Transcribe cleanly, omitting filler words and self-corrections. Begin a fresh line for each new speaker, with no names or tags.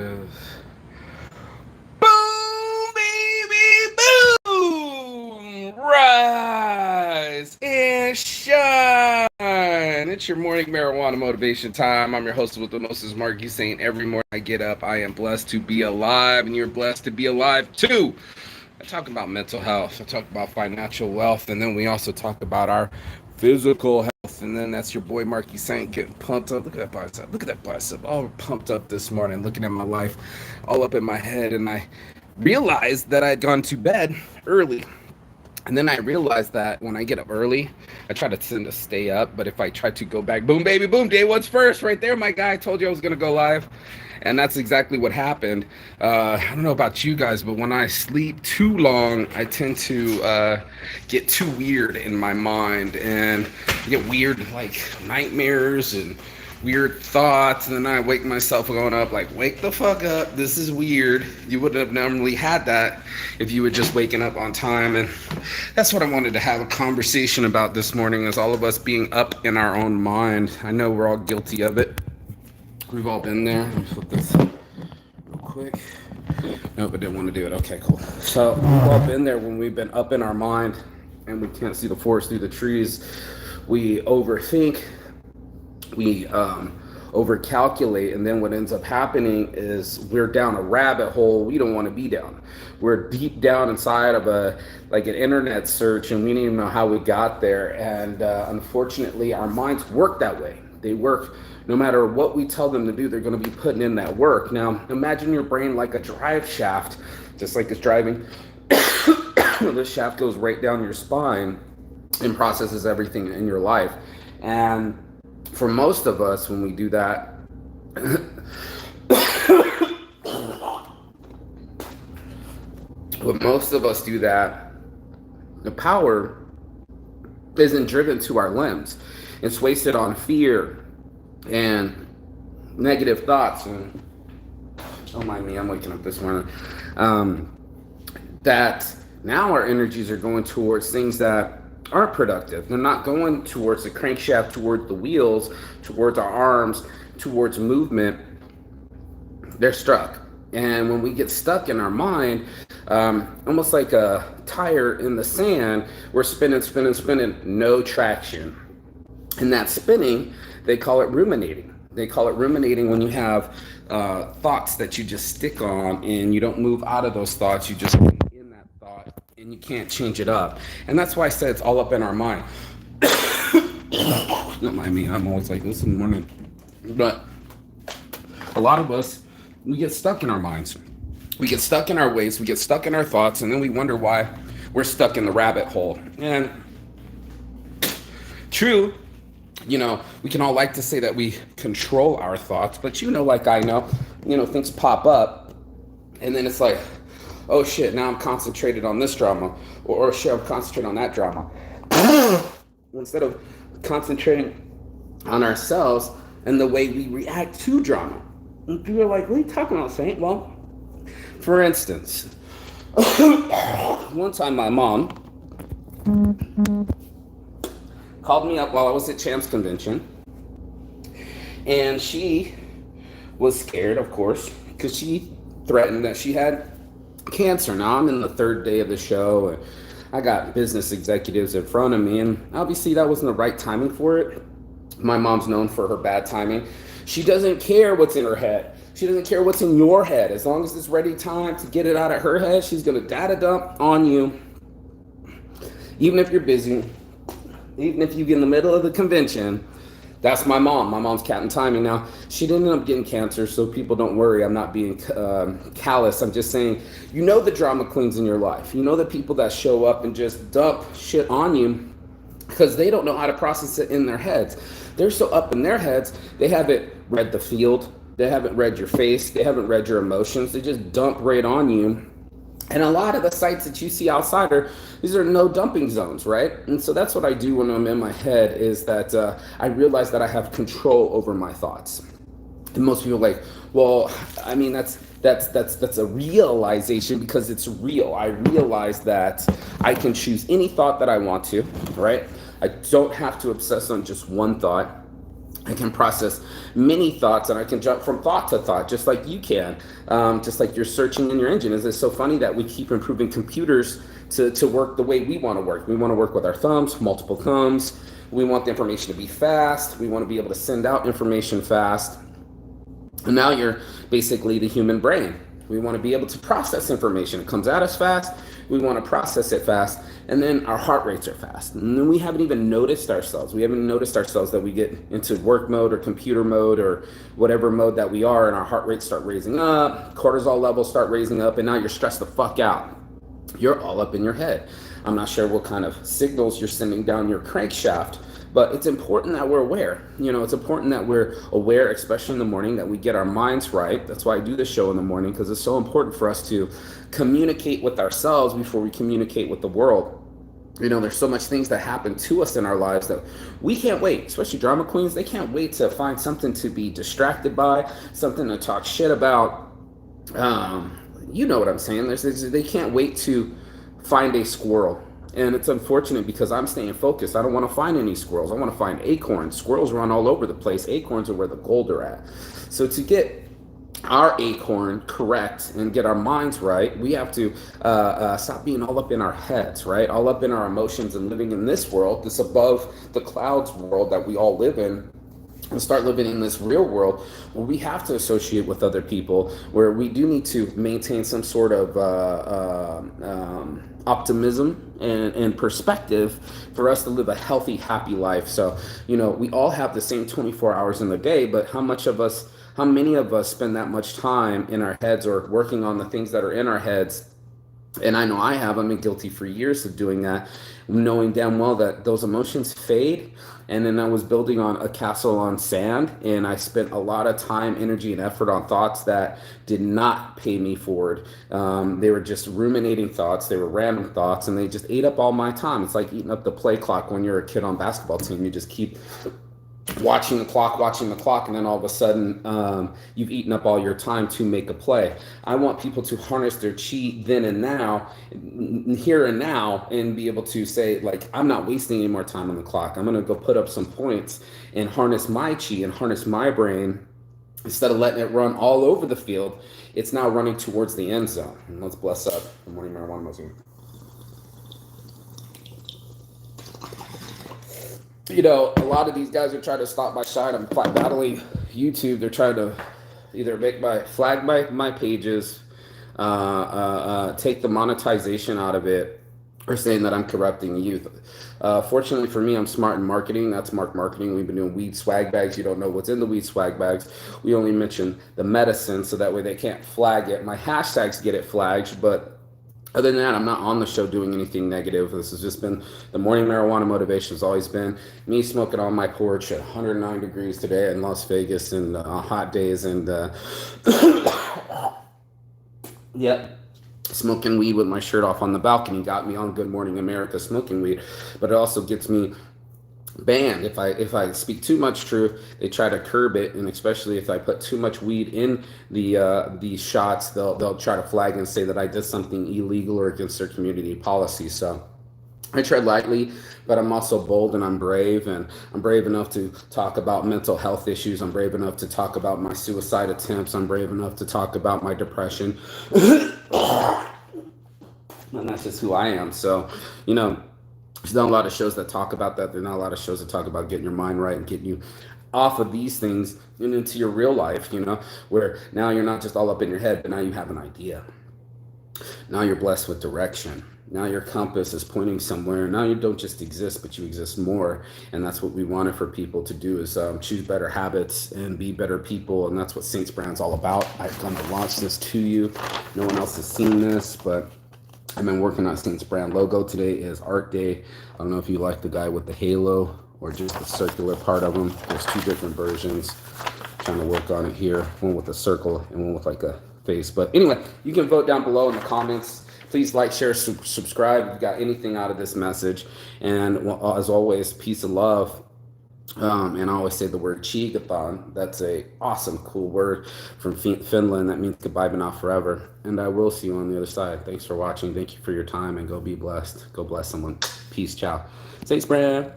Boom, baby, boom! Rise and shine! It's your morning marijuana motivation time. I'm your host with the most, is Marky, saying every morning I get up, I am blessed to be alive, and you're blessed to be alive too. I talk about mental health, I talk about financial wealth, and then we also talk about our physical health. And then that's your boy Marky Saint getting pumped up. Look at that bicep. Look at that bicep. All pumped up this morning, looking at my life, all up in my head. And I realized that I had gone to bed early. And then I realized that when I get up early, I try to tend to stay up. But if I try to go back, boom, baby, boom, day one's first, right there, my guy. I told you I was going to go live. And that's exactly what happened. I don't know about you guys, but when I sleep too long, I tend to get too weird in my mind and get weird, like nightmares and weird thoughts. And then I wake myself going up like, wake the fuck up, this is weird. You wouldn't have normally had that if you were just waking up on time. And that's what I wanted to have a conversation about this morning, is all of us being up in our own mind. I know we're all guilty of it. We've all been there. Let me flip this real quick. Nope, I didn't want to do it. Okay, cool. So we've all been there when we've been up in our mind and we can't see the forest through the trees. We overthink, we overcalculate, and then what ends up happening is we're down a rabbit hole we don't want to be down. We're deep down inside of an internet search, and we don't even know how we got there. And unfortunately, our minds work that way. They work no matter what we tell them to do. They're going to be putting in that work. Now, imagine your brain like a drive shaft, just like it's driving. The shaft goes right down your spine and processes everything in your life. And for most of us, when we do that, the power isn't driven to our limbs. It's wasted on fear and negative thoughts. And don't mind me, I'm waking up this morning. That now our energies are going towards things that aren't productive. They're not going towards the crankshaft, towards the wheels, towards our arms, towards movement. They're stuck. And when we get stuck in our mind, almost like a tire in the sand, we're spinning, no traction. And that spinning, they call it ruminating. They call it ruminating when you have thoughts that you just stick on and you don't move out of those thoughts. You just stay in that thought and you can't change it up. And that's why I said it's all up in our mind. Don't mind me, I'm always like this in the morning. But a lot of us, we get stuck in our minds. We get stuck in our ways, we get stuck in our thoughts, and then we wonder why we're stuck in the rabbit hole. And true, we can all like to say that we control our thoughts, but like I know, things pop up, and then it's like, oh shit, now I'm concentrated on this drama, or shit, I'm concentrating on that drama. Instead of concentrating on ourselves and the way we react to drama. And people are like, what are you talking about, Saint? Well, for instance, one time my mom called me up while I was at Champs Convention, and she was scared, of course, because she threatened that she had cancer. Now I'm in the third day of the show, and I got business executives in front of me, and obviously that wasn't the right timing for it. My mom's known for her bad timing. She doesn't care what's in her head. She doesn't care what's in your head. As long as it's ready time to get it out of her head, she's going to data dump on you. Even if you're busy, even if you're in the middle of the convention. That's my mom. My mom's Captain Timing. Now, she didn't end up getting cancer, so people don't worry. I'm not being callous. I'm just saying, the drama queens in your life. The people that show up and just dump shit on you because they don't know how to process it in their heads. They're so up in their heads, they haven't read the field. They haven't read your face. They haven't read your emotions. They just dump right on you. And a lot of the sites that you see outside these are no dumping zones, right? And so that's what I do when I'm in my head, is that I realize that I have control over my thoughts. And most people are like, well, I mean, that's a realization, because it's real. I realize that I can choose any thought that I want to, right? I don't have to obsess on just one thought. I can process many thoughts, and I can jump from thought to thought, just like you can, just like you're searching in your engine. Is it so funny that we keep improving computers to work the way we want to work? We want to work with our thumbs, multiple thumbs. We want the information to be fast. We want to be able to send out information fast. And now you're basically the human brain. We want to be able to process information. It comes at us fast. We want to process it fast. And then our heart rates are fast. And then we haven't even noticed ourselves. We haven't noticed ourselves that we get into work mode or computer mode or whatever mode that we are, and our heart rates start raising up, cortisol levels start raising up, and now you're stressed the fuck out. You're all up in your head. I'm not sure what kind of signals you're sending down your crankshaft, but it's important that we're aware. It's important that we're aware, especially in the morning, that we get our minds right. That's why I do this show in the morning, because it's so important for us to communicate with ourselves before we communicate with the world. There's so much things that happen to us in our lives that we can't wait, especially drama queens. They can't wait to find something to be distracted by, something to talk shit about. You know what I'm saying? They can't wait to find a squirrel. And it's unfortunate because I'm staying focused. I don't want to find any squirrels. I want to find acorns. Squirrels run all over the place. Acorns are where the gold are at. So to get our acorn correct and get our minds right, we have to stop being all up in our heads, right? All up in our emotions and living in this world, this above the clouds world that we all live in, and start living in this real world where we have to associate with other people, where we do need to maintain some sort of optimism and perspective for us to live a healthy, happy life. So, we all have the same 24 hours in the day, but how many of us spend that much time in our heads or working on the things that are in our heads? And I know I've been guilty for years of doing that, knowing damn well that those emotions fade. And then I was building on a castle on sand, and I spent a lot of time, energy, and effort on thoughts that did not pay me forward. They were just ruminating thoughts. They were random thoughts, and they just ate up all my time. It's like eating up the play clock when you're a kid on basketball team. You just keep watching the clock, and then all of a sudden you've eaten up all your time to make a play. I want people to harness their chi then and now, here and now, and be able to say, like, I'm not wasting any more time on the clock. I'm going to go put up some points and harness my chi and harness my brain. Instead of letting it run all over the field, it's now running towards the end zone. And let's bless up. Good morning, Marijuana Muslim. A lot of these guys are trying to stop my shine. I'm battling YouTube. They're trying to either flag my pages, take the monetization out of it, or saying that I'm corrupting youth. Fortunately for me, I'm smart in marketing. That's Mark Marketing. We've been doing weed swag bags. You don't know what's in the weed swag bags. We only mention the medicine, so that way they can't flag it. My hashtags get it flagged, but other than that, I'm not on the show doing anything negative. This has just been the morning marijuana motivation. Has always been me smoking on my porch at 109 degrees today in Las Vegas and hot days, and yep, smoking weed with my shirt off on the balcony got me on Good Morning America smoking weed, but it also gets me banned. If I speak too much truth, they try to curb it, and especially if I put too much weed in the shots, they'll try to flag and say that I did something illegal or against their community policy. So I tread lightly, but I'm also bold and I'm brave enough to talk about mental health issues. I'm brave enough to talk about my suicide attempts. I'm brave enough to talk about my depression. And that's just who I am. So, there's not a lot of shows that talk about that. There's not a lot of shows that talk about getting your mind right and getting you off of these things and into your real life, where now you're not just all up in your head, but now you have an idea. Now you're blessed with direction. Now your compass is pointing somewhere. Now you don't just exist, but you exist more. And that's what we wanted for people to do, is choose better habits and be better people. And that's what Saints Brand's all about. I've come to launch this to you. No one else has seen this, but I've been working on Saints Brand logo. Today is art day. I don't know if you like the guy with the halo or just the circular part of them. There's two different versions. I'm trying to work on it here. One with a circle and one with like a face. But anyway, you can vote down below in the comments. Please like, share, subscribe if you got anything out of this message. And as always, peace and love. And I always say the word Chigathon. That's a awesome, cool word from Finland. That means goodbye, but not forever. And I will see you on the other side. Thanks for watching. Thank you for your time, and go be blessed. Go bless someone. Peace. Ciao. Saints Brand.